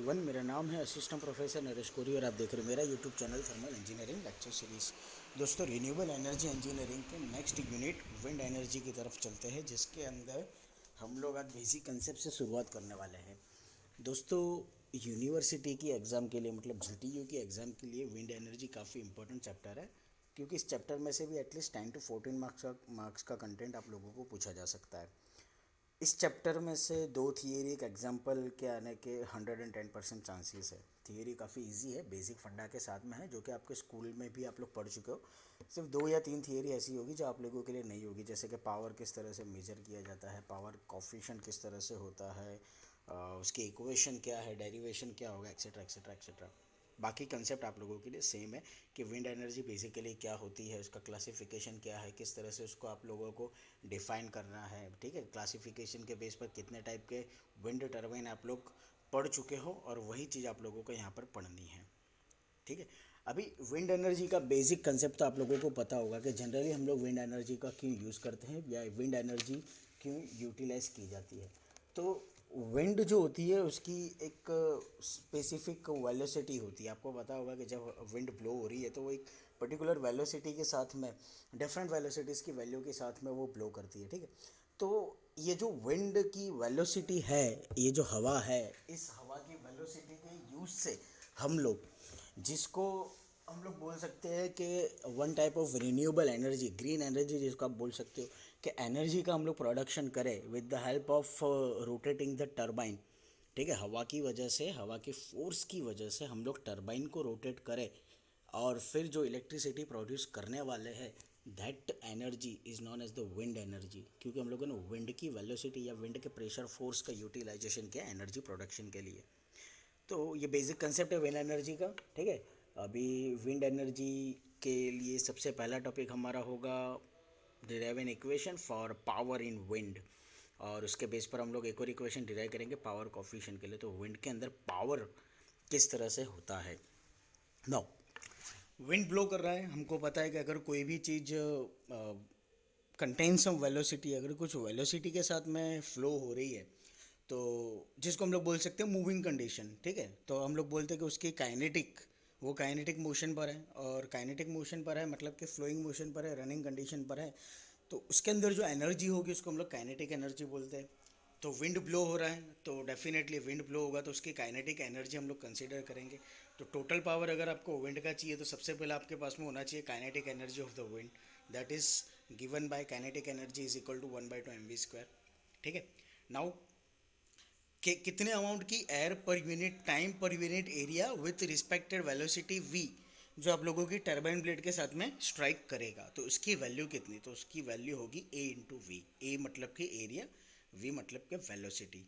Everyone, मेरा नाम है असिस्टेंट प्रोफेसर नरेश कोरी और आप देख रहे हैं मेरा YouTube channel thermal engineering lecture series. दोस्तों, रिन्यूएबल एनर्जी इंजीनियरिंग के नेक्स्ट यूनिट विंड एनर्जी की तरफ चलते हैं, जिसके अंदर हम लोग आज बेसिक कंसेप्ट से शुरुआत करने वाले हैं। दोस्तों, यूनिवर्सिटी की एग्ज़ाम के लिए मतलब जीटीयू की एग्ज़ाम के लिए विंड एनर्जी काफ़ी इंपॉर्टेंट चैप्टर है, क्योंकि इस चैप्टर में से भी एटलीस्ट 10 to 14 मार्क्स का कंटेंट आप लोगों को पूछा जा सकता है। इस चैप्टर में से 2 थियरी एक एग्जाम्पल के आने के 110% चांसेस है। थियरी काफ़ी इजी है, बेसिक फंडा के साथ में है, जो कि आपके स्कूल में भी आप लोग पढ़ चुके हो। सिर्फ 2 या 3 थियरी ऐसी होगी जो आप लोगों के लिए नहीं होगी, जैसे कि पावर किस तरह से मेजर किया जाता है, पावर कोफिशिएंट किस तरह से होता है, उसकी इक्वेशन क्या है, डेरिवेशन क्या होगा, एक्सेट्रा एक्सेट्रा एक्सेट्रा। बाकी कंसेप्ट आप लोगों के लिए सेम है कि विंड एनर्जी बेसिकली क्या होती है, उसका क्लासिफिकेशन क्या है, किस तरह से उसको आप लोगों को डिफ़ाइन करना है। ठीक है, क्लासिफिकेशन के बेस पर कितने टाइप के विंड टर्बाइन आप लोग पढ़ चुके हो, और वही चीज़ आप लोगों को यहाँ पर पढ़नी है। ठीक है, अभी विंड एनर्जी का बेसिक कंसेप्ट तो आप लोगों को पता होगा कि जनरली हम लोग विंड एनर्जी का क्यों यूज़ करते हैं या विंड एनर्जी क्यों यूटिलाइज की जाती है। तो विंड जो होती है उसकी एक स्पेसिफिक वेलोसिटी होती है। आपको पता होगा कि जब विंड ब्लो हो रही है तो वो एक पर्टिकुलर वेलोसिटी के साथ में, डिफरेंट वेलोसिटीज़ की वैल्यू के साथ में वो ब्लो करती है। ठीक है, तो ये जो विंड की वेलोसिटी है, ये जो हवा है, इस हवा की वेलोसिटी के यूज़ से हम लोग, जिसको हम लोग बोल सकते हैं कि one type of renewable energy, green energy जिसको आप बोल सकते हो, कि एनर्जी का हम लोग प्रोडक्शन करें with the help of rotating the turbine. ठीक है, हवा की वजह से, हवा के फोर्स की वजह से हम लोग टरबाइन को रोटेट करें और फिर जो इलेक्ट्रिसिटी प्रोड्यूस करने वाले हैं, that energy is known as the wind energy, क्योंकि हम लोगों ने विंड की वेलोसिटी या विंड के प्रेशर फोर्स का यूटिलाइजेशन किया एनर्जी प्रोडक्शन के लिए। तो ये बेसिक कंसेप्ट है विंड एनर्जी का। ठीक है, अभी विंड एनर्जी के लिए सबसे पहला टॉपिक हमारा होगा derive an equation for power in wind, और उसके बेस पर हम लोग एक और इक्वेशन डिराइव करेंगे पावर कोफिशिएंट के लिए। तो विंड के अंदर पावर किस तरह से होता है। नाउ, विंड ब्लो कर रहा है, हमको पता है कि अगर कोई भी चीज़ कंटेन सम वेलोसिटी, अगर कुछ वेलोसिटी के साथ में फ्लो हो रही है, तो जिसको हम लोग बोल सकते हैं मूविंग कंडीशन। ठीक है, तो हम लोग बोलते हैं कि उसकी काइनेटिक, वो काइनेटिक मोशन पर है, और काइनेटिक मोशन पर है मतलब कि फ्लोइंग मोशन पर है, रनिंग कंडीशन पर है। तो उसके अंदर जो एनर्जी होगी उसको हम लोग काइनेटिक एनर्जी बोलते हैं। तो विंड ब्लो हो रहा है तो डेफिनेटली विंड ब्लो होगा तो उसकी काइनेटिक एनर्जी हम लोग कंसीडर करेंगे। तो टोटल पावर अगर आपको विंड का चाहिए तो सबसे पहले आपके पास में होना चाहिए kinetic energy of the wind, that is given by kinetic energy is equal to 1/2 mv²। ठीक है, नाउ कि कितने अमाउंट की एयर पर यूनिट टाइम पर unit area with respected velocity v जो आप लोगों की टर्बाइन ब्लेड के साथ में स्ट्राइक करेगा, तो उसकी वैल्यू कितनी, तो उसकी वैल्यू होगी a इंटू वी। ए मतलब कि एरिया, v मतलब कि वेलोसिटी,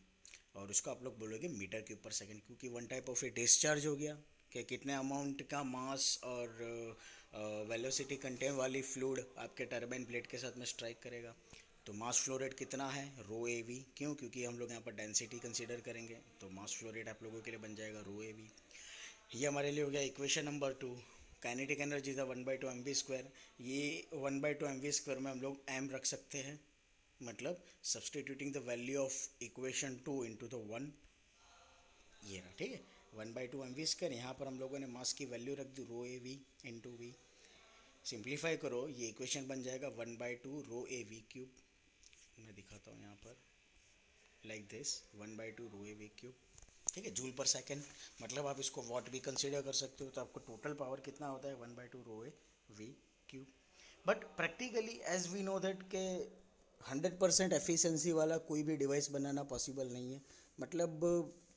और उसको आप लोग बोलोगे मीटर क्यूब पर सेकंड, क्योंकि one type of A discharge हो गया कि कितने अमाउंट का मास और वेलोसिटी कंटेन वाली फ्लूइड आपके टर्बाइन प्लेट के साथ में स्ट्राइक करेगा। तो मास फ्लो रेट कितना है, रो ए वी, क्यों, क्योंकि हम लोग यहाँ पर डेंसिटी कंसीडर करेंगे, तो मास फ्लो रेट आप लोगों के लिए बन जाएगा रो ए वी। ये हमारे लिए हो गया इक्वेशन नंबर 2। काइनेटिक एनर्जी था 1/2 mv²। ये 1/2 mv² में हम लोग एम रख सकते हैं, मतलब substituting the value of equation 2 into the 1, ये रहा। ठीक है, 1/2 mv², यहाँ पर हम लोगों ने मास की वैल्यू रख दी rho A v into v. Simplify करो, ये इक्वेशन बन जाएगा 1/2 ρ a v³ मैं दिखाता हूँ यहाँ पर, लाइक दिस 1/2 ρ a v³। ठीक है, जूल पर सेकेंड, मतलब आप इसको वॉट भी कंसिडर कर सकते हो, तो आपको टोटल पावर कितना होता है 1/2 ρ a v³। But practically as we know that के 100% एफिशिएंसी वाला कोई भी डिवाइस बनाना पॉसिबल नहीं है, मतलब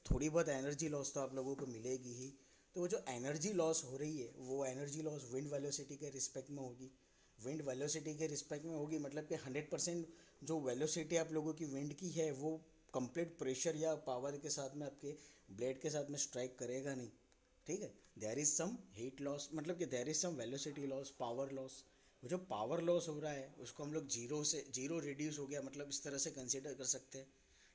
थोड़ी बहुत एनर्जी लॉस तो आप लोगों को मिलेगी ही। तो वो जो एनर्जी लॉस हो रही है वो एनर्जी लॉस विंड वेलोसिटी के रिस्पेक्ट में होगी, विंड वेलोसिटी के रिस्पेक्ट में होगी, मतलब कि 100% जो वेलोसिटी आप लोगों की विंड की है वो कंप्लीट प्रेशर या पावर के साथ में आपके ब्लेड के साथ में स्ट्राइक करेगा नहीं। ठीक है, there is some heat loss, मतलब कि there is some velocity loss, power loss. वो जो पावर लॉस हो रहा है उसको हम लोग जीरो रिड्यूस हो गया, मतलब इस तरह से कंसिडर कर सकते हैं।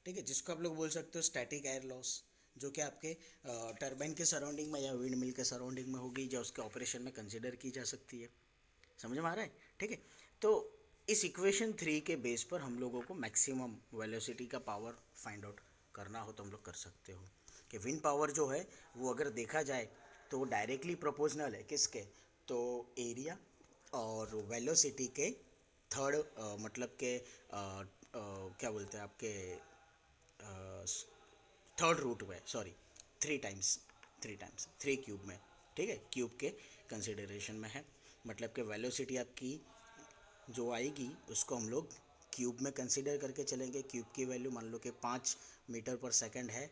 ठीक है, जिसको आप लोग बोल सकते हो स्टैटिक एयर लॉस, जो कि आपके टरबाइन के सराउंडिंग में या विंड मिल के सराउंडिंग में होगी, जो उसके ऑपरेशन में कंसिडर की जा सकती है। समझ में आ रहा है। ठीक है, तो इस इक्वेशन 3 के बेस पर हम लोगों को मैक्सिमम वेलोसिटी का पावर फाइंड आउट करना हो तो हम लोग कर सकते हो। कि विंड पावर जो है वो अगर देखा जाए तो वो डायरेक्टली प्रोपोर्शनल है किसके, तो एरिया और वेलोसिटी के थर्ड, मतलब के क्या बोलते हैं आपके थर्ड रूट में, sorry, three times three cube में, ठीक है, क्यूब के कंसिडरेशन में है। मतलब कि वेलोसिटी आपकी जो आएगी उसको हम लोग क्यूब में कंसिडर करके चलेंगे। क्यूब की वैल्यू मान लो कि 5 मीटर पर सेकंड है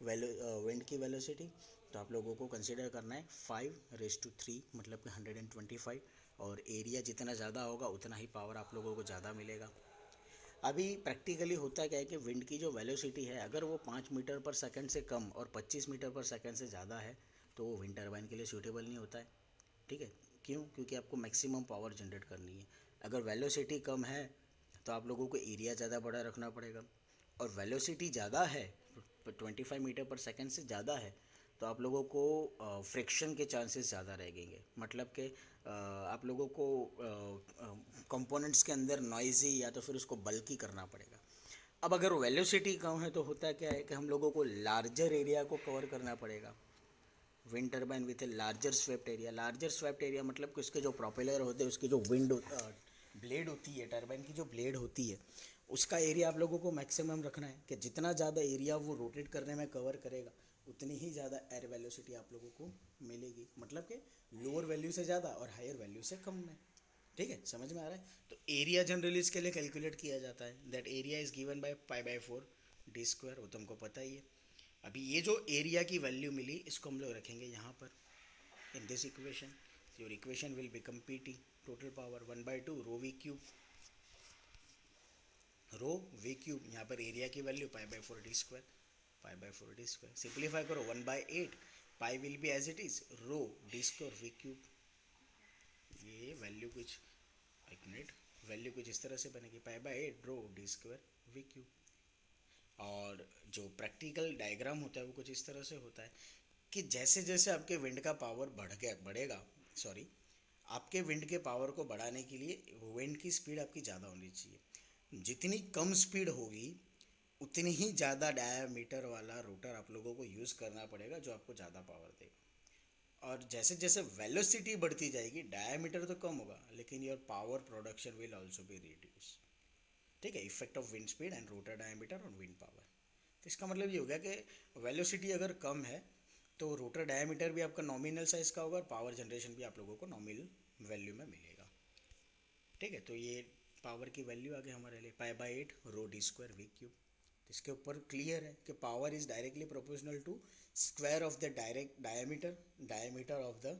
विंड की वेलोसिटी, तो आप लोगों को कंसिडर करना है 5⁻³ मतलब कि 125, और एरिया जितना ज़्यादा होगा उतना ही पावर आप लोगों को ज़्यादा मिलेगा। अभी प्रैक्टिकली होता क्या है कि विंड की जो वेलोसिटी है अगर वो 5 मीटर पर सेकंड से कम और 25 मीटर पर सेकंड से ज़्यादा है तो वो विंड टर्बाइन के लिए सूटेबल नहीं होता है, ठीक है। क्यों? क्योंकि आपको मैक्सिमम पावर जनरेट करनी है। अगर वेलोसिटी कम है तो आप लोगों को एरिया ज़्यादा बड़ा रखना पड़ेगा, और वेलोसिटी ज़्यादा है 25 मीटर पर सेकंड से ज़्यादा है तो आप लोगों को फ्रिक्शन के चांसेस ज़्यादा रहेंगे। मतलब कि आप लोगों को कंपोनेंट्स के अंदर नॉइज़ी या तो फिर उसको बल्की करना पड़ेगा। अब अगर वेलोसिटी कम है तो होता क्या है कि हम लोगों को लार्जर एरिया को कवर करना पड़ेगा। Wind turbine with a larger swept area मतलब कि उसके जो प्रोपेलर होते हैं, उसकी जो विंड ब्लेड होती है, टर्बाइन की जो ब्लेड होती है, उसका एरिया आप लोगों को मैक्सिमम रखना है कि जितना ज़्यादा एरिया वो रोटेट करने में कवर करेगा उतनी ही ज़्यादा एयर वेलोसिटी आप लोगों को मिलेगी। मतलब कि लोअर वैल्यू से ज़्यादा और हायर वैल्यू से कम में, ठीक है, समझ में आ रहा है। तो एरिया जनरली इसके लिए कैलकुलेट किया जाता है, that area is given by π/4 d², वो तुमको पता ही है। अभी ये जो एरिया की वैल्यू मिली इसको हम लोग रखेंगे यहाँ पर in this equation, your equation will become PT, total power 1/2 ρV³ यहाँ पर एरिया की वैल्यू π/4 d², सिंप्लीफाई करो 1/8, pi will be as it is ρ d²V³। ये वैल्यू कुछ, एक मिनट, वैल्यू कुछ इस तरह से बनेगी π/8 ρ d²V³। और जो प्रैक्टिकल डायग्राम होता है वो कुछ इस तरह से होता है कि जैसे जैसे आपके विंड का पावर बढ़ेगा, सॉरी, आपके विंड के पावर को बढ़ाने के लिए विंड की स्पीड आपकी ज़्यादा होनी चाहिए। जितनी कम स्पीड होगी उतनी ही ज़्यादा डायामीटर वाला रोटर आप लोगों को यूज़ करना पड़ेगा जो आपको ज़्यादा पावर देगा। और जैसे जैसे वेलोसिटी बढ़ती जाएगी डायामीटर तो कम होगा लेकिन your power production will also be reduce, ठीक है। Effect of wind speed and rotor diameter on wind power. तो इसका मतलब ये हो गया कि वेलोसिटी अगर कम है तो रोटर डायमीटर भी आपका नॉमिनल साइज़ का होगा और पावर जनरेशन भी आप लोगों को नॉमिनल वैल्यू में मिलेगा, ठीक है। तो ये पावर की वैल्यू आ गई हमारे लिए π/8 ρ d²V³। तो इसके ऊपर क्लियर है कि power is directly proportional to square of the diameter of the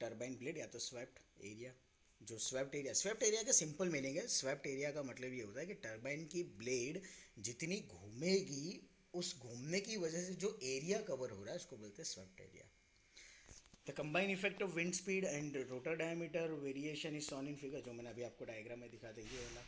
turbine blade या तो स्वेप्ट एरिया। जो स्वेप्ट एरिया का सिंपल मीनिंग है, स्वेप्ट एरिया का मतलब ये होता है कि टर्बाइन की ब्लेड जितनी घूमेगी उस घूमने की वजह से जो एरिया कवर हो रहा है उसको बोलते हैं swept area. The combine effect of wind speed and rotor diameter variation is shown in figure, जो मैंने अभी आपको डायग्राम में दिखा दी ये वाला,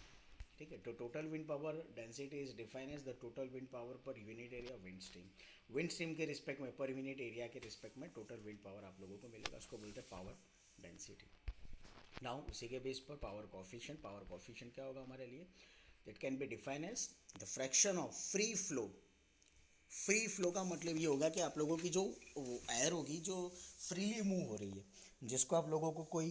ठीक है। तो total wind power density is define as the total wind power per unit area wind stream. Wind stream के रिस्पेक्ट में पर यूनिट एरिया के रिस्पेक्ट में टोटल विंड पावर आप लोगों को मिलेगा, उसको बोलते हैं पावर डेंसिटी। नाउ उसी के बेस पर पावर कोफिशिएंट क्या होगा हमारे लिए, it can be define as the fraction of free flow का मतलब ये होगा कि आप लोगों की जो एयर होगी जो फ्रीली मूव हो रही है, जिसको आप लोगों को कोई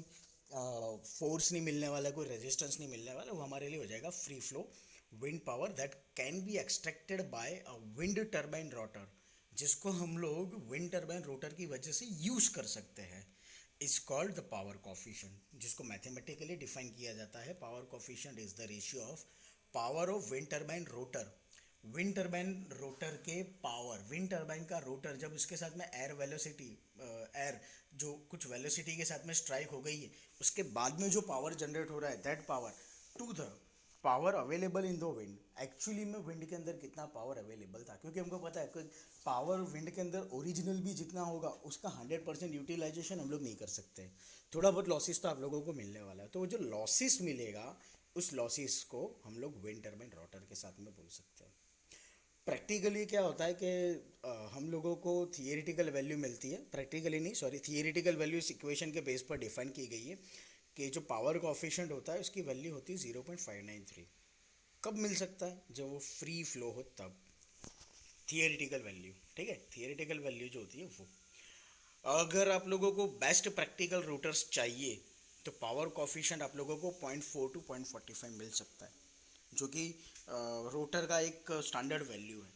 फोर्स नहीं मिलने वाला, कोई रेजिस्टेंस नहीं मिलने वाला, वो हमारे लिए हो जाएगा free flow wind power that can be extracted bye a wind turbine rotor, जिसको हम लोग विंड टर्बाइन रोटर की वजह से यूज़ कर सकते हैं। Is called the power coefficient, जिसको मैथमेटिकली डिफाइन किया जाता है। Power coefficient is the ratio of power of wind turbine rotor, wind turbine rotor के पावर, विंड टर्बाइन का रोटर जब उसके साथ में एयर वेलोसिटी, एयर जो कुछ वेलोसिटी के साथ में स्ट्राइक हो गई है उसके बाद में जो पावर जनरेट हो रहा है that power to the power available in the wind. Actually में विंड के अंदर कितना पावर अवेलेबल था, क्योंकि हमको पता है कि पावर विंड के अंदर ओरिजिनल भी जितना होगा उसका 100% यूटिलाइजेशन हम लोग नहीं कर सकते, थोड़ा बहुत लॉसेस तो आप लोगों को मिलने वाला है। तो वो जो लॉसेस मिलेगा उस लॉसेस को हम लोग विंड टर्बाइन रोटर के साथ में बोल सकते हैं। प्रैक्टिकली क्या होता है कि हम लोगों को थियरिटिकल वैल्यू मिलती है, प्रैक्टिकली नहीं, सॉरी, थियरिटिकल वैल्यू इस इक्वेशन के बेस पर डिफाइन की गई है कि जो पावर कोफिशिएंट होता है उसकी वैल्यू होती है 0.593। कब मिल सकता है, जब वो फ्री फ्लो हो तब। थियरिटिकल वैल्यू, ठीक है, थियरिटिकल वैल्यू जो होती है वो। अगर आप लोगों को बेस्ट प्रैक्टिकल रूटर्स चाहिए तो पावर कॉफिशिएंट आप लोगों को 0.4 टू 0.45 मिल सकता है, जो कि रोटर का एक स्टैंडर्ड वैल्यू है।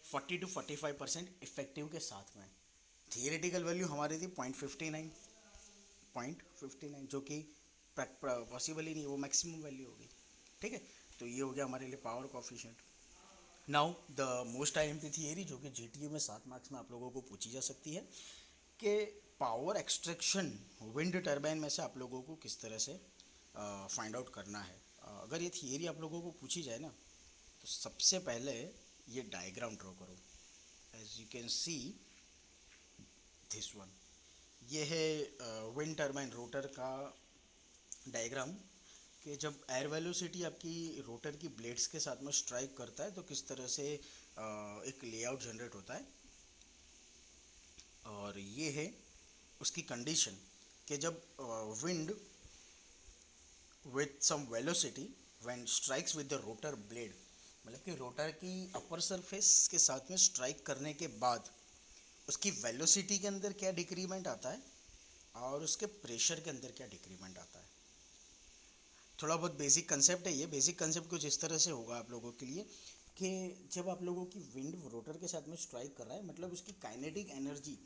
40 to 45% इफेक्टिव के साथ में। थियरिटिकल वैल्यू हमारी थी 0.59, जो कि पॉसिबल ही नहीं, वो मैक्सिमम वैल्यू होगी, ठीक है। तो ये हो गया हमारे लिए power coefficient. Now the most IMP theory, जो कि जीटीयू में 7 मार्क्स में आप लोगों को पूछी जा सकती है, कि पावर एक्सट्रैक्शन विंड टर्बाइन में से आप लोगों को किस तरह से फाइंड आउट करना है। अगर ये थियरी आप लोगों को पूछी जाए ना, तो सबसे पहले ये डायग्राम ड्रॉ करो। As you can see this one, ये है विंड टर्बाइन रोटर का डायग्राम, कि जब एयर वेलोसिटी आपकी रोटर की ब्लेड्स के साथ में स्ट्राइक करता है तो किस तरह से एक लेआउट जनरेट होता है। और ये है उसकी कंडीशन, कि जब wind with some velocity when strikes with the rotor blade, मतलब कि रोटर की अपर सरफेस के साथ में स्ट्राइक करने के बाद उसकी वेलोसिटी के अंदर क्या डिक्रीमेंट आता है और उसके प्रेशर के अंदर क्या डिक्रीमेंट आता है। थोड़ा बहुत बेसिक कंसेप्ट है ये। बेसिक कंसेप्ट कुछ इस तरह से होगा आप लोगों के लिए, कि जब आप लोगों की विंड रोटर के साथ में स्ट्राइक कर रहा है, मतलब उसकी काइनेटिक एनर्जी,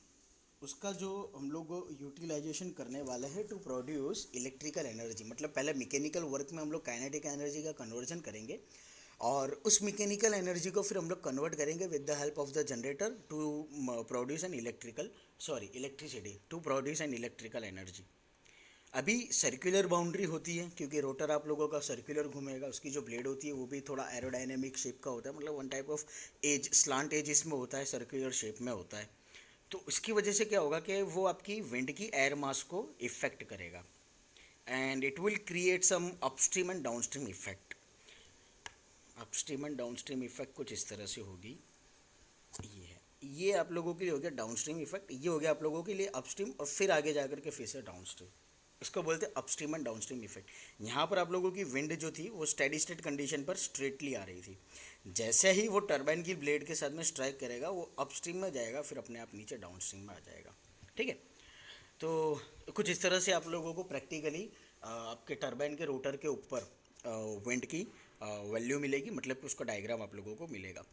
उसका जो हम लोग यूटिलाइजेशन करने वाले हैं टू प्रोड्यूस इलेक्ट्रिकल एनर्जी। मतलब पहले मैकेनिकल वर्क में हम लोग काइनेटिक एनर्जी का कन्वर्जन करेंगे, और उस मैकेनिकल एनर्जी को फिर हम लोग कन्वर्ट करेंगे with the help of the generator to produce an electricity, to produce an electrical energy. अभी सर्कुलर बाउंड्री होती है, क्योंकि रोटर आप लोगों का सर्कुलर घूमेगा, उसकी जो ब्लेड होती है वो भी थोड़ा एरोडायनेमिक शेप का होता है, मतलब one type of edge, slant edge इसमें होता है, सर्कुलर शेप में होता है। तो उसकी वजह से क्या होगा कि वो आपकी विंड की एयर मास को इफेक्ट करेगा, and it will create some upstream and downstream effect. Upstream and downstream effect कुछ इस तरह से होगी। ये है, ये आप लोगों के लिए हो गया डाउनस्ट्रीम इफेक्ट, ये हो गया आप लोगों के लिए अपस्ट्रीम, और फिर आगे जाकर के फिर से डाउनस्ट्रीम। इसको बोलते हैं अपस्ट्रीम एंड डाउनस्ट्रीम इफेक्ट। यहाँ पर आप लोगों की विंड जो थी वो स्टेडी स्टेट कंडीशन पर स्ट्रेटली आ रही थी, जैसे ही वो टरबाइन की ब्लेड के साथ में स्ट्राइक करेगा वो अपस्ट्रीम में जाएगा, फिर अपने आप नीचे डाउनस्ट्रीम में आ जाएगा, ठीक है। तो कुछ इस तरह से आप लोगों को प्रैक्टिकली आपके टरबाइन के रोटर के ऊपर विंड की वैल्यू मिलेगी, मतलब कि उसका डायग्राम आप लोगों को मिलेगा।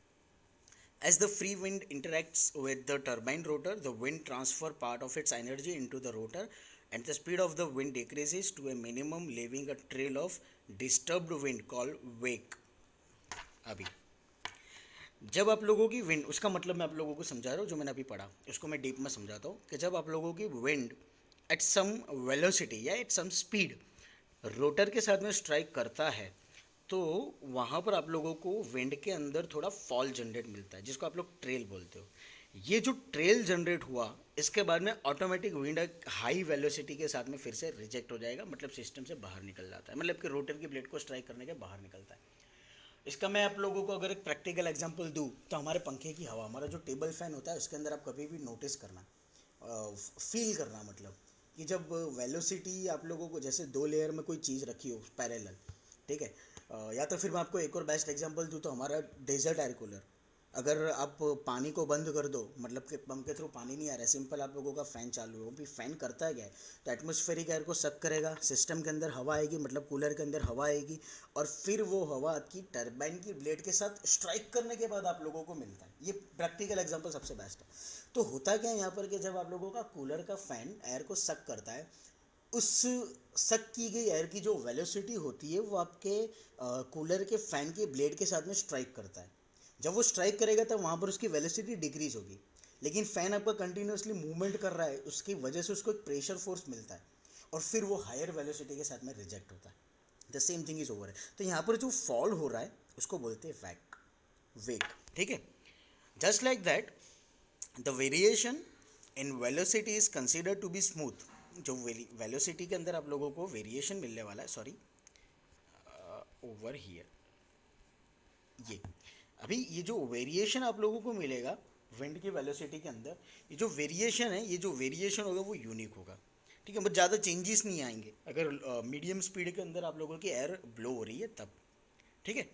As the free wind interacts with the turbine rotor, the wind transfer part of its energy into the rotor, and the speed of the wind decreases to a minimum, leaving a trail of disturbed wind called wake. अभी जब आप लोगों की wind, उसका मतलब मैं आप लोगों को समझा रहा हूँ, जो मैंने अभी पढ़ा उसको मैं डीप में समझाता हूँ, कि जब आप लोगों की विंड एट सम वेलोसिटी या एट सम स्पीड रोटर के साथ में स्ट्राइक करता है, तो वहाँ पर आप लोगों को विंड के अंदर थोड़ा फॉल जनरेट मिलता है, जिसको आप लोग ट्रेल बोलते हो। ये जो ट्रेल जनरेट हुआ, इसके बाद में ऑटोमेटिक विंड हाई वेलोसिटी के साथ में फिर से रिजेक्ट हो जाएगा, मतलब सिस्टम से बाहर निकल जाता है, मतलब कि रोटर की ब्लेड को स्ट्राइक करने के बाहर निकलता है। इसका मैं आप लोगों को अगर एक प्रैक्टिकल एग्जांपल दूँ, तो हमारे पंखे की हवा, हमारा जो टेबल फैन होता है, उसके अंदर आप कभी भी नोटिस करना, फील करना, मतलब कि जब वेलोसिटी आप लोगों को, जैसे 2 लेयर में कोई चीज़ रखी हो पैरेलल, ठीक है। या तो फिर मैं आपको एक और बेस्ट एग्जांपल दूँ, तो हमारा डेजर्ट एयर कूलर, अगर आप पानी को बंद कर दो, मतलब कि पंप के थ्रू पानी नहीं आ रहा है, सिंपल आप लोगों का फ़ैन चालू हो, भी फ़ैन करता है क्या है, तो एटमॉस्फेरिक एयर को सक करेगा, सिस्टम के अंदर हवा आएगी, मतलब कूलर के अंदर हवा आएगी, और फिर वो हवा आपकी टरबाइन की ब्लेड के साथ स्ट्राइक करने के बाद आप लोगों को मिलता है। ये प्रैक्टिकल एग्जाम्पल सबसे बेस्ट है। तो होता क्या है यहाँ पर, कि जब आप लोगों का कूलर का फ़ैन एयर को सक करता है, उस सक की गई एयर की जो वेलोसिटी होती है वो आपके कूलर के फ़ैन के ब्लेड के साथ में स्ट्राइक करता है। जब वो स्ट्राइक करेगा तब वहाँ पर उसकी वेलोसिटी डिक्रीज होगी, लेकिन फ़ैन आपका कंटिन्यूसली मूवमेंट कर रहा है, उसकी वजह से उसको एक प्रेशर फोर्स मिलता है, और फिर वो हायर वेलोसिटी के साथ में रिजेक्ट होता है। The same thing is over है। तो यहाँ पर जो फॉल हो रहा है उसको बोलते हैं वेक, ठीक है। Just like that the variation in velocity is considered to be smooth. जो वेलोसिटी के अंदर आप लोगों को वेरिएशन मिलने वाला है, सॉरी ओवर हियर, ये अभी ये जो वेरिएशन आप लोगों को मिलेगा विंड की वेलोसिटी के अंदर, ये जो वेरिएशन है, ये जो वेरिएशन होगा वो यूनिक होगा, ठीक है। बट ज़्यादा चेंजेस नहीं आएंगे अगर मीडियम स्पीड के अंदर आप लोगों की एयर ब्लो हो रही है तब, ठीक है।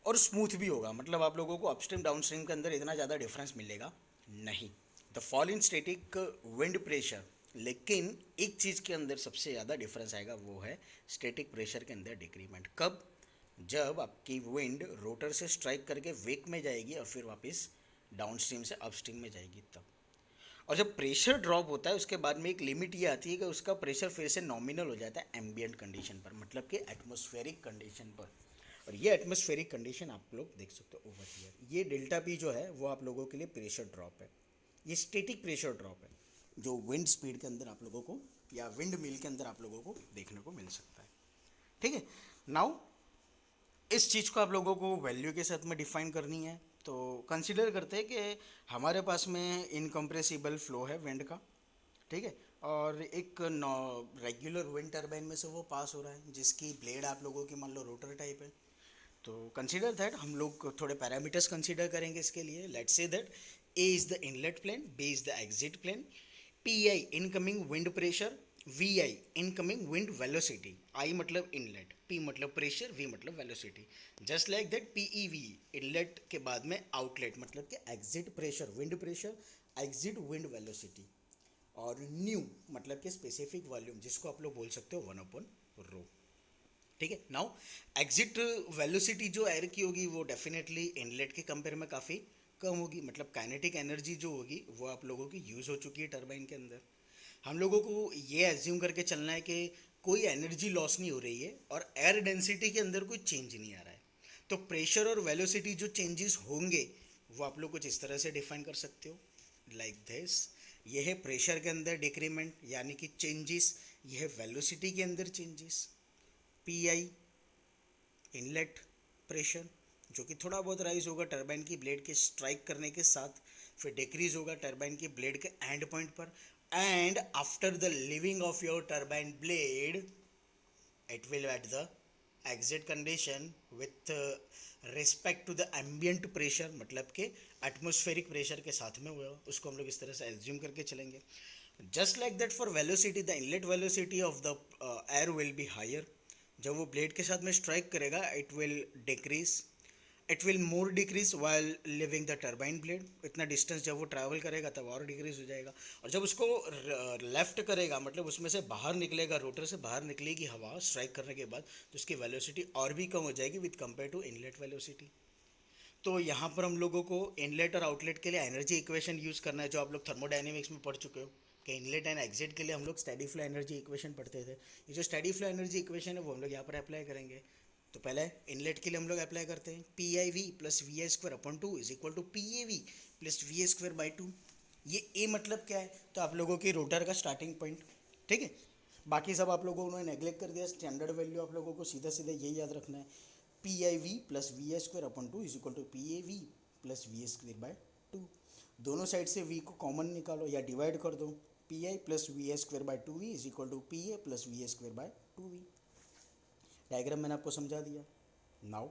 और स्मूथ भी होगा, मतलब आप लोगों को अपस्ट्रीम डाउनस्ट्रीम के अंदर इतना ज़्यादा डिफरेंस मिलेगा नहीं। The fall in static wind pressure, लेकिन एक चीज़ के अंदर सबसे ज़्यादा डिफरेंस आएगा, वो है स्टैटिक प्रेशर के अंदर डिक्रीमेंट। कब? जब आपकी विंड रोटर से स्ट्राइक करके वेक में जाएगी और फिर वापस डाउनस्ट्रीम से अपस्ट्रीम में जाएगी तब। और जब प्रेशर ड्रॉप होता है उसके बाद में एक लिमिट ये आती है कि उसका प्रेशर फिर से नॉमिनल हो जाता है एम्बियंट कंडीशन पर, मतलब कि एटमॉस्फेरिक कंडीशन पर। और ये एटमॉस्फेरिक कंडीशन आप लोग देख सकते हो ओवर हियर। ये डेल्टा पी जो है वो आप लोगों के लिए प्रेशर ड्रॉप है, ये स्टैटिक प्रेशर ड्रॉप है जो विंड स्पीड के अंदर आप लोगों को या विंड मिल के अंदर आप लोगों को देखने को मिल सकता है। ठीक है, नाउ इस चीज़ को आप लोगों को वैल्यू के साथ में डिफाइन करनी है। तो कंसिडर करते हैं कि हमारे पास में इनकम्प्रेसिबल फ्लो है विंड का, ठीक है, और एक रेगुलर विंड टर्बाइन में से वो पास हो रहा है जिसकी ब्लेड आप लोगों की मान लो रोटर टाइप है। तो कंसिडर दैट हम लोग थोड़े पैरामीटर्स कंसिडर करेंगे इसके लिए। Let's say that A is the inlet plane, B is the exit plane, P I incoming wind pressure, V I incoming wind velocity. I मतलब इनलेट, पी मतलब प्रेशर, वी मतलब velocity. Just like that P E V inlet के बाद में outlet मतलब कि exit pressure wind pressure, exit wind velocity, और new मतलब कि स्पेसिफिक वॉल्यूम जिसको आप लोग बोल सकते हो 1/रो। ठीक है, नाउ एग्जिट वेलोसिटी जो एयर की होगी वो डेफिनेटली इनलेट के कंपेयर में काफ़ी कम होगी, मतलब काइनेटिक एनर्जी जो होगी वो आप लोगों की यूज़ हो चुकी है टरबाइन के अंदर। हम लोगों को ये एज्यूम करके चलना है कि कोई एनर्जी लॉस नहीं हो रही है और एयर डेंसिटी के अंदर कोई चेंज नहीं आ रहा है। तो प्रेशर और वेलोसिटी जो चेंजेस होंगे वो आप लोग कुछ इस तरह से डिफाइन कर सकते हो लाइक दिस। ये है प्रेशर के अंदर डिक्रीमेंट यानी कि चेंजेस, ये है वेलोसिटी के अंदर changes. P I inlet pressure जो कि थोड़ा बहुत राइज होगा टरबाइन की ब्लेड के स्ट्राइक करने के साथ, फिर डिक्रीज होगा टरबाइन की ब्लेड के एंड पॉइंट पर, and after the leaving of your turbine blade it will at the exit condition with respect to the ambient pressure, मतलब कि एटमोस्फेरिक प्रेशर के साथ में हुआ, उसको हम लोग इस तरह से एज्यूम करके चलेंगे। Just like that for velocity the inlet velocity of the air will be higher. जब वो ब्लेड के साथ में स्ट्राइक करेगा it will decrease, it will more decrease while leaving the turbine blade. इतना डिस्टेंस जब वो ट्रैवल करेगा तब और डिक्रीज हो जाएगा, और जब उसको लेफ्ट करेगा मतलब उसमें से बाहर निकलेगा, रोटर से बाहर निकलेगी हवा स्ट्राइक करने के बाद, तो उसकी वेलोसिटी और भी कम हो जाएगी with compare to inlet velocity. तो यहाँ पर हम लोगों को इनलेट और आउटलेट के लिए एनर्जी इक्वेशन यूज़ करना है जो आप लोग थर्मोडाइनेमिक्स में पढ़ चुके हो कि इनलेट एंड एग्जिट के लिए हम लोग स्टेडी फ्लो एनर्जी इक्वेशन पढ़ते थे। ये जो स्टेडी फ्लो एनर्जी इक्वेशन है वो हम लोग यहाँ पर अप्लाई करेंगे। तो पहले इनलेट के लिए हम लोग अप्लाई करते हैं P I V plus V I square upon two is equal to P A V plus V I square by two. ये ए मतलब क्या है? तो आप लोगों की रोटर का स्टार्टिंग पॉइंट, ठीक है। बाकी सब आप लोगों ने नेग्लेक्ट कर दिया, स्टैंडर्ड वैल्यू आप लोगों को सीधा सीधा यही याद रखना है, P I V plus V I square upon two is equal to P A V plus V I square by two. दोनों साइड से वी को कॉमन निकालो या डिवाइड कर दो, P I plus V I square by two V is equal to P A plus V I square by two V. Diagram मैंने आपको समझा दिया। नाउ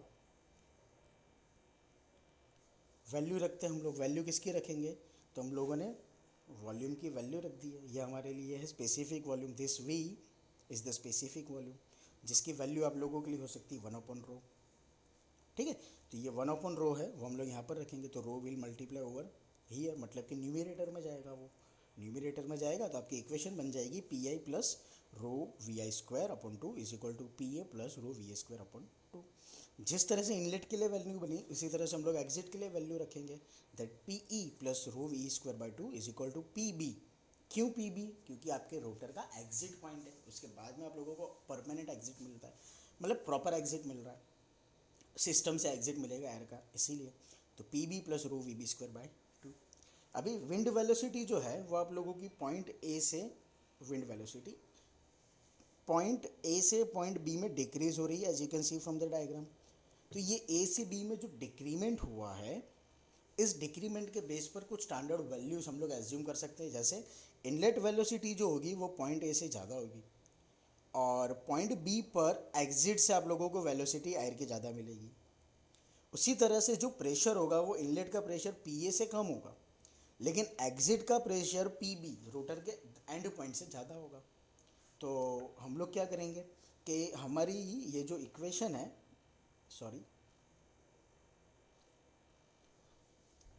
वैल्यू रखते हैं हम लोग, वैल्यू किसकी रखेंगे? तो हम लोगों ने वॉल्यूम की वैल्यू रख दी है, ये हमारे लिए है specific volume, this V is the specific volume जिसकी वैल्यू आप लोगों के लिए हो सकती है 1/रो, ठीक है। तो ये 1/रो है वो हम लोग यहाँ पर रखेंगे, तो रो विल मल्टीप्लाई ओवर हियर, मतलब कि न्यूमरेटर में जाएगा, वो न्यूमरेटर में जाएगा तो आपकी इक्वेशन बन जाएगी P I plus rho V I square upon two is equal to P A plus rho V I square upon two. जिस तरह से इनलेट के लिए वैल्यू बनी उसी तरह से हम लोग एग्जिट के लिए वैल्यू रखेंगे, that P E plus rho V square by two is equal to P B. क्यों पी बी? क्योंकि आपके रोटर का एग्जिट पॉइंट है, उसके बाद में आप लोगों को परमानेंट एग्जिट मिलता है, मतलब प्रॉपर एग्जिट मिल रहा है, सिस्टम से एग्जिट मिलेगा एयर का, इसीलिए। तो P B plus rho V B square by two. अभी विंड वेलोसिटी जो है वो आप लोगों की पॉइंट ए से, विंड वेलोसिटी पॉइंट ए से पॉइंट बी में डिक्रीज हो रही है as you can see from the diagram. तो ये ए से बी में जो डिक्रीमेंट हुआ है, इस डिक्रीमेंट के बेस पर कुछ स्टैंडर्ड वैल्यूज हम लोग एज्यूम कर सकते हैं, जैसे इनलेट वेलोसिटी जो होगी वो पॉइंट ए से ज़्यादा होगी और पॉइंट बी पर एग्जिट से आप लोगों को वेलोसिटी एयर की ज़्यादा मिलेगी। उसी तरह से जो प्रेशर होगा वो इनलेट का प्रेशर पी ए से कम होगा, लेकिन एग्जिट का प्रेशर पी बी रोटर के एंड पॉइंट से ज़्यादा होगा। तो हम लोग क्या करेंगे कि हमारी ये जो इक्वेशन है, सॉरी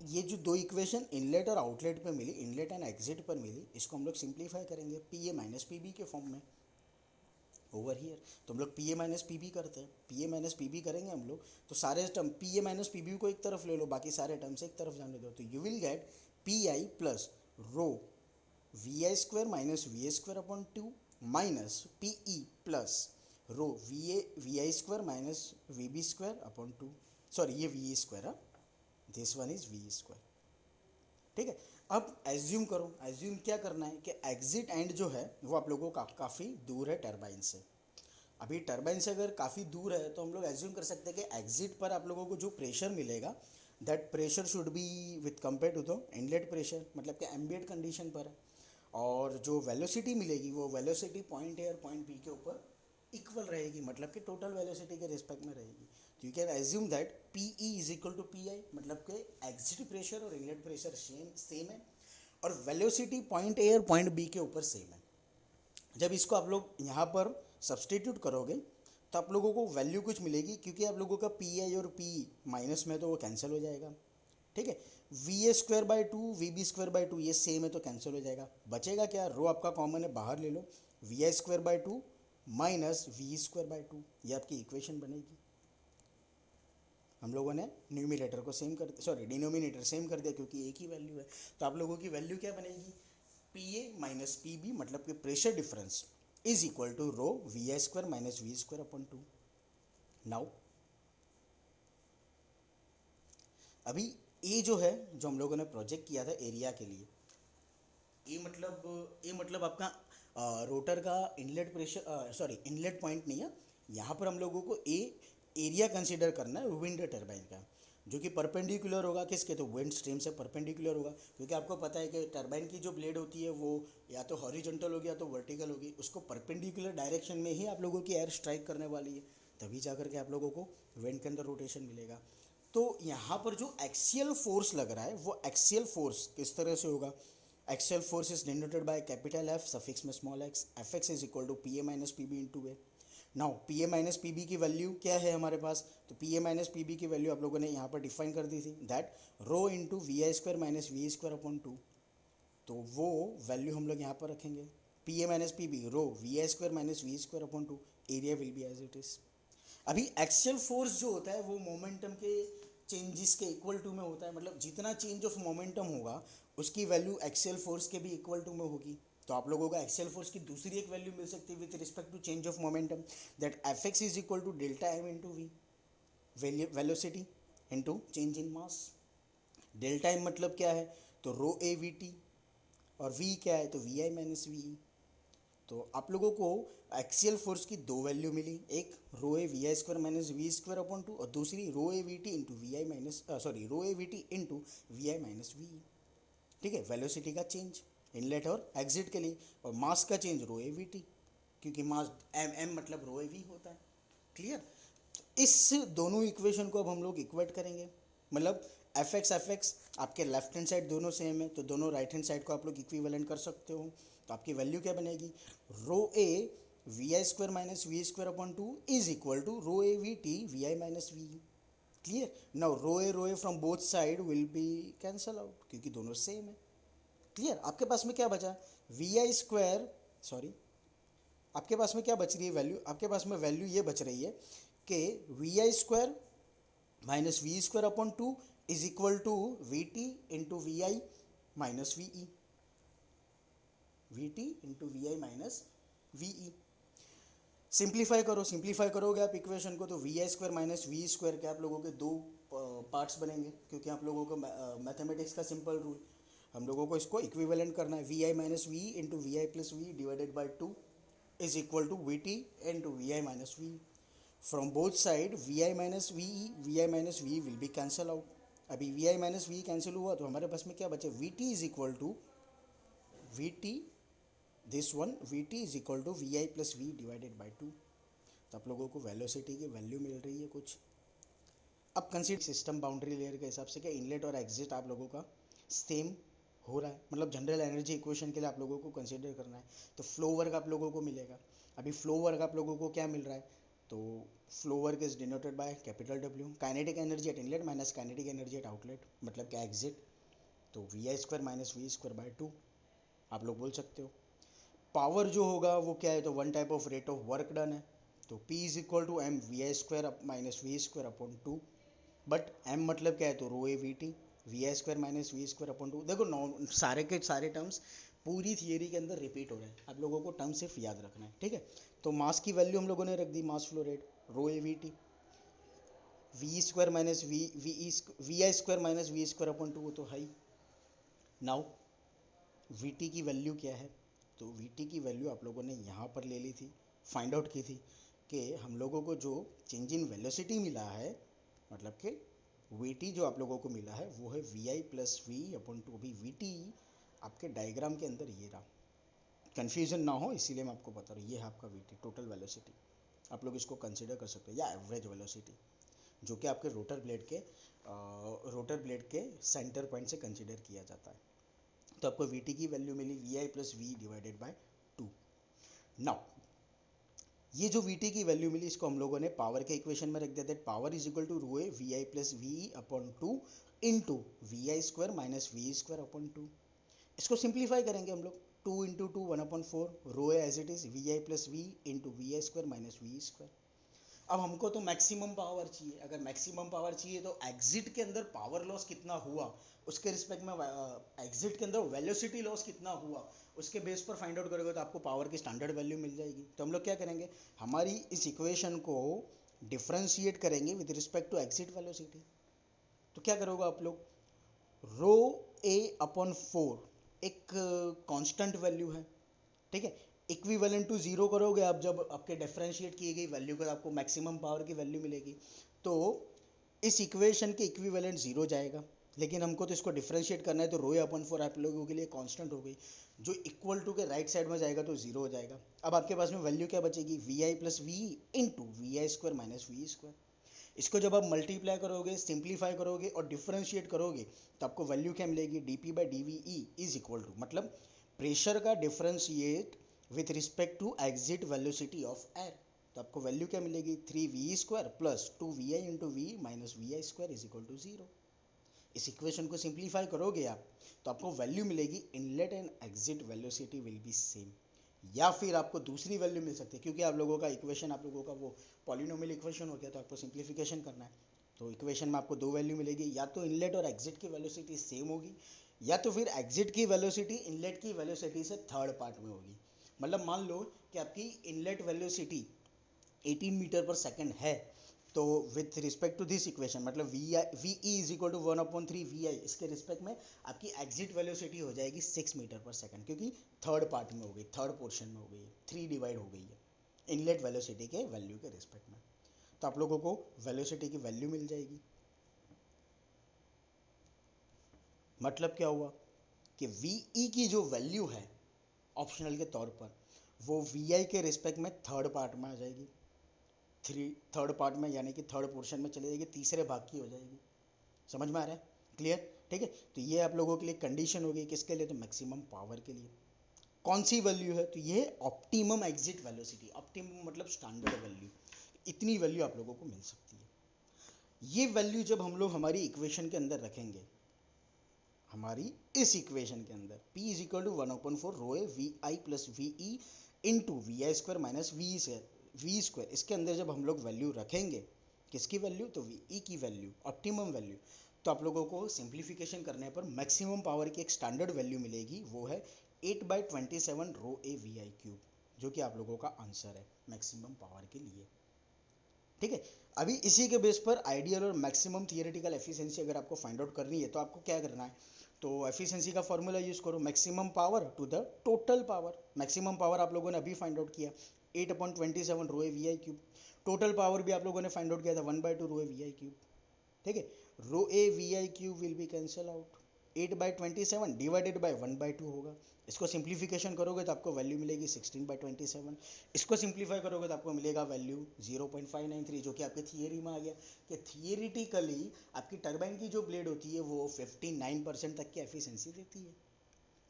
ये जो दो इक्वेशन इनलेट और आउटलेट पे मिली, इनलेट एंड एग्जिट पर मिली, इसको हम लोग सिंप्लीफाई करेंगे P A minus P B के फॉर्म में ओवर हियर। तो हम लोग P A minus P B करते हैं, P A minus P B करेंगे हम लोग, तो सारे term P A minus P B को एक तरफ ले लो, बाकी सारे टर्म्स एक तरफ जाने दो, तो you will get P I plus rho V I square minus V A square upon 2 minus P E plus rho V I square minus V B square upon 2, sorry ये V E square, this one is V square. ठीक है, अब assume करो, assume क्या करना है कि exit and जो है वो आप लोगों का काफ़ी दूर है टरबाइन से। अभी टरबाइन से अगर काफ़ी दूर है तो हम लोग एज्यूम कर सकते हैं कि एग्जिट पर आप लोगों को जो प्रेशर मिलेगा that pressure should be with compare to the inlet pressure, मतलब कि एम्बिएंट कंडीशन पर है, और जो वेलोसिटी मिलेगी वो वेलोसिटी पॉइंट ए और पॉइंट बी के ऊपर इक्वल रहेगी, मतलब कि टोटल वेलोसिटी के रिस्पेक्ट में रहेगी। तो you can assume that P E is equal to P I, मतलब कि एग्जिट प्रेशर और इनलेट प्रेशर सेम है, और वेलोसिटी पॉइंट ए और पॉइंट बी के ऊपर सेम है। जब इसको आप लोग यहाँ पर सब्सटीट्यूट करोगे तो आप लोगों को वैल्यू कुछ मिलेगी, क्योंकि आप लोगों का पी आई और पी माइनस में तो वो कैंसिल हो जाएगा। ठीक है, V A square by two V B square by two ये सेम है तो कैंसिल हो जाएगा, बचेगा क्या, रो आपका कॉमन है बाहर ले लो, V I square by two minus V square by two, ये आपकी इक्वेशन बनेगी। हम लोगों ने न्यूमिनेटर को सेम कर, सॉरी डिनोमिनेटर सेम कर दिया क्योंकि एक ही वैल्यू है, तो आप लोगों की वैल्यू क्या बनेगी, P A minus P B, मतलब कि pressure difference is equal to rho V I square minus V square upon 2। Now अभी ए जो है, जो हम लोगों ने प्रोजेक्ट किया था एरिया के लिए, ए मतलब आपका रोटर का inlet pressure, sorry inlet point नहीं है, यहाँ पर हम लोगों को ए एरिया कंसीडर करना है विंड टरबाइन का, जो कि परपेंडिकुलर होगा किसके, तो विंड स्ट्रीम से परपेंडिकुलर होगा, क्योंकि आपको पता है कि टरबाइन की जो ब्लेड होती है वो या तो हॉरिजॉन्टल होगी या तो वर्टिकल होगी, उसको परपेंडिकुलर डायरेक्शन में ही आप लोगों की एयर स्ट्राइक करने वाली है, तभी जा करके आप लोगों को विंड के अंदर रोटेशन मिलेगा। तो यहाँ पर जो एक्सियल फोर्स लग रहा है वो एक्सियल फोर्स किस तरह से होगा, axial force is denoted by capital F suffix में small X, F X is equal to P A minus P B into A. Now P A minus P B की वैल्यू क्या है हमारे पास, तो P A minus P B की value आप लोगों ने यहाँ पर डिफाइन कर दी थी, that rho into V I square minus V square upon 2, तो वो वैल्यू हम लोग यहाँ पर रखेंगे, P A minus P B rho V I square minus V square upon 2, area will be as it is. अभी एक्सियल फोर्स जो होता है वो मोमेंटम के चेंजेस के इक्वल टू में होता है, मतलब जितना चेंज ऑफ मोमेंटम होगा उसकी वैल्यू एक्सियल फोर्स के भी इक्वल टू में होगी। तो आप लोगों को एक्सियल फोर्स की दूसरी एक वैल्यू मिल सकती है with respect to change of momentum, that F X is equal to delta M into V, velocity into change in mass. Delta M मतलब क्या है, तो रो ए वी टी, और वी क्या है, तो V I minus V E. तो आप लोगों को एक्सियल फोर्स की दो वैल्यू मिली, एक rho A V I square minus V square upon 2, और दूसरी rho A V T into V I minus, sorry rho A V T into V I minus V. ठीक है, वेलोसिटी का change inlet और exit के लिए, और mass का change rho A V T, क्योंकि मास एम एम मतलब रो ए वी होता है। क्लियर, तो इस दोनों इक्वेशन को अब हम लोग इक्वेट करेंगे, मतलब एफ एक्स आपके लेफ्ट हैंड साइड दोनों सेम है, तो दोनों राइट हैंड साइड को आप लोग इक्विवेलेंट कर सकते हो, तो आपकी वैल्यू क्या बनेगी, rho A V I square minus V square upon 2 is equal to rho A V T V I minus V. Clear, now rho A from both side will be cancel out क्योंकि दोनों same है। Clear, आपके पास में क्या बचा, we I square, sorry आपके पास में क्या बच रही है वैल्यू, आपके पास में वैल्यू ये बच रही है कि V I square minus V square upon 2 is equal to V T into V I minus V E, V T into V I minus V E. Simplify करो, सिंप्लीफाई करोगे आप इक्वेशन को तो V I square minus V square के आप लोगों के दो पार्ट्स बनेंगे, क्योंकि आप लोगों को मैथमेटिक्स का सिंपल रूल, हम लोगों को इसको इक्विवेलेंट करना है, V I minus V into V I plus V divided by 2 is equal to V T into V I minus V. From both side V I minus V will be cancel out. अभी V I minus V cancel हुआ तो हमारे पास में क्या बचे, V T is equal to V T, this one V T is equal to V I plus V divided by 2। तो आप लोगों को वेलोसिटी की वैल्यू मिल रही है कुछ। अब कंसीडर सिस्टम बाउंड्री लेयर के हिसाब से क्या इनलेट और एग्जिट आप लोगों का सेम हो रहा है, मतलब जनरल एनर्जी इक्वेशन के लिए आप लोगों को कंसीडर करना है, तो फ्लो वर्क आप लोगों को मिलेगा। अभी फ्लो वर्क आप लोगों को क्या मिल रहा है, तो flow work is denoted by capital W, kinetic energy at inlet minus kinetic energy at outlet, मतलब क्या एग्जिट, तो V I square minus V square by 2 आप लोग बोल सकते हो। पावर जो होगा वो क्या है, तो one type of rate of work done है, तो P is equal to M V I square minus V square upon 2, but M मतलब क्या है, तो rho A V T, V I square minus V square upon 2। देखो नौ सारे के सारे टर्म्स पूरी थियरी के अंदर रिपीट हो रहे हैं, आप लोगों को टर्म सिर्फ याद रखना है, ठीक है। तो मास की वैल्यू हम लोगों ने रख दी, mass flow rate rho A V T, V square minus V I square minus V square upon 2, तो हाई। नाउ वी टी की वैल्यू क्या है, तो वी टी की वैल्यू आप लोगों ने यहाँ पर ले ली थी, फाइंड आउट की थी कि हम लोगों को जो चेंज इन वेलोसिटी मिला है, मतलब कि वी टी जो आप लोगों को मिला है वो है V I plus V upon 2। अभी वी टी आपके डायग्राम के अंदर ये रहा, कन्फ्यूजन ना हो इसीलिए मैं आपको बता रहा हूँ, ये है आपका वी टी टोटल वेलोसिटी, आप लोग इसको कंसिडर कर सकते हो, या एवरेज वेलोसिटी, जो कि आपके रोटर ब्लेड के सेंटर पॉइंट से कंसिडर किया जाता है। तो आपको वी टी की वैल्यू मिली V I plus V divided by 2। Now ये जो वी टी की वैल्यू मिली इसको हम लोगों ने पावर के इक्वेशन में रख दिया, that power is equal to rho A V I plus V upon 2 into V I square minus V square upon 2। इसको सिंप्लीफाई करेंगे हम लोग, 2 into 2 1/4, rho A as it is V I plus V into V I square minus V square. अब हमको तो maximum power चाहिए, अगर maximum power चाहिए तो एग्जिट के अंदर पावर लॉस कितना हुआ उसके रिस्पेक्ट में एग्जिट के अंदर वेलोसिटी लॉस कितना हुआ उसके बेस पर फाइंड आउट करोगे तो आपको पावर की स्टैंडर्ड वैल्यू मिल जाएगी। तो हम लोग क्या करेंगे, हमारी इस इक्वेशन को डिफ्रेंशिएट करेंगे with respect to exit velocity. तो क्या करोगे आप लोग, रो ए अपॉन 4 एक कांस्टेंट वैल्यू है, ठीक है, इक्विवेलेंट टू जीरो करोगे आप, जब आपके डिफरेंशिएट की गई वैल्यू का आपको मैक्सिमम पावर की वैल्यू मिलेगी, तो इस इक्वेशन के इक्विवेलेंट जीरो जाएगा, लेकिन हमको तो इसको डिफरेंशिएट करना है, तो रो अपन फोर आप लोगों के लिए कांस्टेंट हो गई, जो इक्वल टू के राइट साइड में जाएगा तो जीरो हो जाएगा। अब आपके पास में वैल्यू क्या बचेगी, V I plus V into V I square minus V square. इसको जब आप मल्टीप्लाई करोगे, सिंप्लीफाई करोगे और डिफरेंशिएट करोगे तो आपको वैल्यू क्या मिलेगी, D P by D V E is equal to, मतलब प्रेशर का differentiate with respect to exit velocity of air. तो आपको वैल्यू क्या मिलेगी, 3v² plus 2vi into V minus V I square is equal to 0। इस equation को simplify करोगे आप तो आपको वैल्यू मिलेगी, inlet and exit velocity will be same, या फिर आपको दूसरी वैल्यू मिल सकती है, क्योंकि आप लोगों का इक्वेशन आप लोगों का वो पॉलिनोमियल इक्वेशन हो गया, तो आपको सिंप्लीफिकेशन करना है। तो इक्वेशन में आपको दो वैल्यू मिलेगी, या तो इनलेट और एग्जिट की वेलोसिटी सेम होगी, या तो फिर एग्जिट की वेलोसिटी इनलेट की वेलोसिटी से थर्ड पार्ट में होगी। मतलब मान लो कि आपकी inlet velocity 18 metre per second है, तो with respect to this equation, मतलब V E is equal to 1/3 V I, इसके रिस्पेक्ट में आपकी एग्जिट वेलोसिटी हो जाएगी 6 मीटर पर सेकेंड, क्योंकि थर्ड पार्ट में हो गई, थर्ड पोर्शन में हो गई है, 3 डिवाइड हो गई है इनलेट वेलोसिटी के वैल्यू के रिस्पेक्ट में। तो आप लोगों को वेलोसिटी की वैल्यू मिल जाएगी। मतलब क्या हुआ कि वी ई की जो वैल्यू है ऑप्शनल के तौर पर, वो वी आई के रिस्पेक्ट में थर्ड पार्ट में आ जाएगी, थर्ड पार्ट में, यानी कि थर्ड पोर्शन में चली जाएगी, तीसरे भाग की हो जाएगी। समझ में आ रहा है, क्लियर, ठीक है। तो ये आप लोगों के लिए कंडीशन होगी, किसके लिए, तो मैक्सिमम पावर के लिए। कौन सी वैल्यू है, तो ये ऑप्टिमम एग्जिट वेलोसिटी, ऑप्टिमम मतलब स्टैंडर्ड वैल्यू, इतनी वैल्यू आप लोगों को मिल सकती है। ये वैल्यू जब हम लोग हमारी इक्वेशन के अंदर रखेंगे, हमारी इस इक्वेशन के अंदर P is equal to 1/4 rho A V I plus V E into V I square minus V square, इसके अंदर जब हम लोग वैल्यू रखेंगे, किसकी वैल्यू, तो वी ई की वैल्यू, ऑप्टिमम वैल्यू, तो आप लोगों को सिंप्लीफिकेशन करने पर मैक्सिमम पावर की एक स्टैंडर्ड वैल्यू मिलेगी, वो है 8/27 rho A V I cube, जो कि आप लोगों का आंसर है मैक्सिमम पावर के लिए, ठीक है। अभी इसी के बेस पर आइडियल और मैक्सिमम थियोरेटिकल एफिशिएंसी अगर आपको फाइंड आउट करनी है तो आपको क्या करना है, तो एफिशिएंसी का फॉर्मूला यूज करो, maximum power to the total power. Maximum power आप लोगों ने अभी फाइंड आउट किया 8/27 rho A V I cube, total power भी आप लोगों ने फाइंड आउट किया था 1/2 रो ए वी आई क्यूब, ठीक है। Rho A V I cube will be cancel out, 8/27 divided by 1/2 होगा, इसको सिंप्लीफिकेशन करोगे तो आपको वैल्यू मिलेगी 16/27, इसको सिंप्लीफाई करोगे तो आपको मिलेगा वैल्यू 0.593, जो कि आपके थियरी में आ गया कि थियरिटिकली आपकी टरबाइन की जो ब्लेड होती है वो 59% तक की एफिशिएंसी देती है।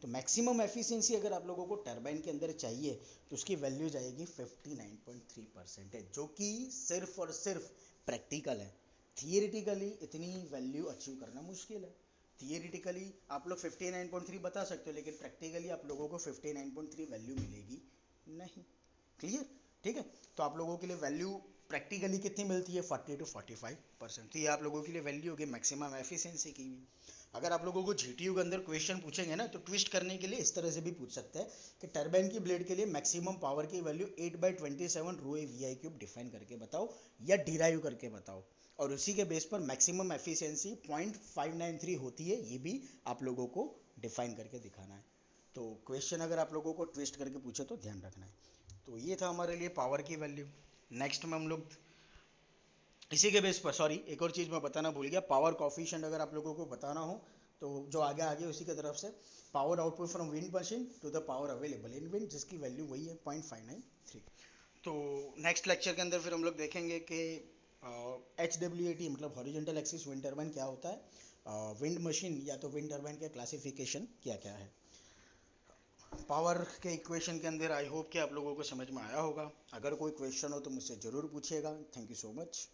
तो मैक्सिमम एफिशिएंसी अगर आप लोगों को टरबाइन के अंदर चाहिए तो उसकी वैल्यू जाएगी 59.3%, जो कि सिर्फ और सिर्फ प्रैक्टिकल है। थियरिटिकली इतनी वैल्यू अचीव करना मुश्किल है। थियरिटिकली आप लोग 59.3 बता सकते हो, लेकिन प्रैक्टिकली आप लोगों को 59.3 वैल्यू मिलेगी नहीं। क्लियर? ठीक है, तो आप लोगों के लिए वैल्यू प्रैक्टिकली कितनी मिलती है, 40 to 45%। तो ये आप लोगों के लिए वैल्यू होगी मैक्सिमम एफिशिएंसी की भी। अगर आप लोगों को जीटीयू के अंदर क्वेश्चन पूछेंगे ना, तो ट्विस्ट करने के लिए इस तरह से भी पूछ सकते हैं कि टरबाइन की ब्लेड के लिए मैक्सिमम पावर की value 8/27 rho A V I cube define करके बताओ या डिराइव करके बताओ, और उसी के बेस पर मैक्सिमम एफिशिएंसी 0.593 होती है, ये भी आप लोगों को डिफाइन करके दिखाना है। तो क्वेश्चन अगर आप लोगों को ट्विस्ट करके पूछे तो ध्यान रखना है। तो ये था हमारे लिए पावर की वैल्यू। नेक्स्ट में हम लोग इसी के बेस पर, सॉरी एक और चीज़ मैं बताना भूल गया, पावर कॉफिशिएंट अगर आप लोगों को बताना हो तो जो आगे आगे उसी की तरफ से, power output from wind machine to the power available in wind, जिसकी वैल्यू वही है 0.593। तो नेक्स्ट लेक्चर के अंदर फिर हम लोग देखेंगे कि HWAT मतलब हॉरिजॉन्टल एक्सिस विंड टर्बाइन क्या होता है, विंड मशीन या तो विंड टर्बाइन के क्लासिफिकेशन क्या क्या है। पावर के इक्वेशन के अंदर आई होप कि आप लोगों को समझ में आया होगा। अगर कोई क्वेश्चन हो तो मुझसे ज़रूर पूछिएगा। Thank you so much.